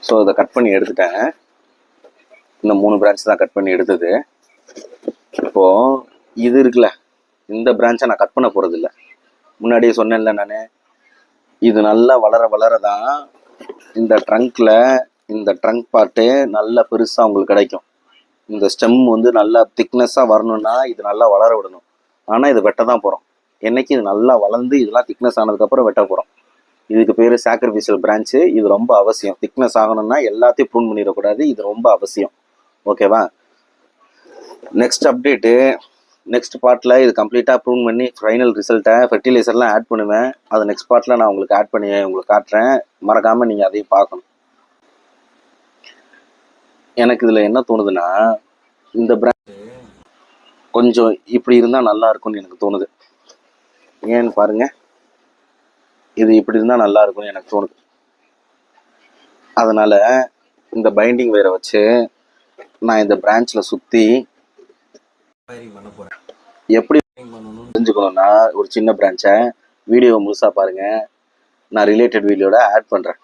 So இதை cut பண்ணி எடுத்துட்டேன். இந்த 3 பிரான்ச் தான் கட் பண்ணி எடுத்தது. இப்போது இது இருக்குல்ல, இந்த பிரான்ச்சை நான் கட் பண்ண போகிறதில்ல. முன்னாடியே சொன்னேன்ல நான், இது நல்லா வளர வளர தான் இந்த ட்ரங்க்கில் இந்த ட்ரங்க் பார்ட்டு நல்லா பெருசாக உங்களுக்கு கிடைக்கும். இந்த ஸ்டெம் வந்து நல்லா திக்னஸாக வரணும்னா இது நல்லா வளர விடணும். ஆனால் இது வெட்ட தான் போகிறோம். என்னைக்கு இது நல்லா வளர்ந்து இதெல்லாம் திக்னஸ் ஆனதுக்கப்புறம் வெட்ட போகிறோம். இதுக்கு பேர் சாக்ரிஃபிஷியல் பிரான்ச்சு. இது ரொம்ப அவசியம். திக்னஸ் ஆகணும்னா எல்லாத்தையும் ப்ரூன் பண்ணிடக்கூடாது. இது ரொம்ப அவசியம். ஓகேவா? நெக்ஸ்ட் அப்டேட்டு, நெக்ஸ்ட் பார்ட்டில் இது கம்ப்ளீட்டாக ப்ரூன் பண்ணி ஃபைனல் ரிசல்ட்டை ஃபெர்டிலைசர்லாம் ஆட் பண்ணுவேன். அதை நெக்ஸ்ட் பார்ட்டில் நான் உங்களுக்கு ஆட் பண்ணி உங்களுக்கு காட்டுறேன். மறக்காமல் நீங்கள் அதையும் பார்க்கணும். எனக்கு இதில் என்ன தோணுதுன்னா, இந்த பிராண்ட் கொஞ்சம் இப்படி இருந்தால் நல்லா இருக்கும்னு எனக்கு தோணுது. ஏன்னு பாருங்கள், இது இப்படி இருந்தால் நல்லா இருக்கும்னு எனக்கு தோணுது. அதனால் இந்த பைண்டிங் வயரை வச்சு நான் இந்த பிரான்ச்சில் சுற்றி பண்ண போகிறேன். எப்படி பண்ணணும்னு தெரிஞ்சுக்கணுன்னா ஒரு சின்ன பிரான்ச்சை வீடியோ முழுசாக பாருங்கள். நான் ரிலேட்டட் வீடியோட ஆட் பண்ணுறேன்.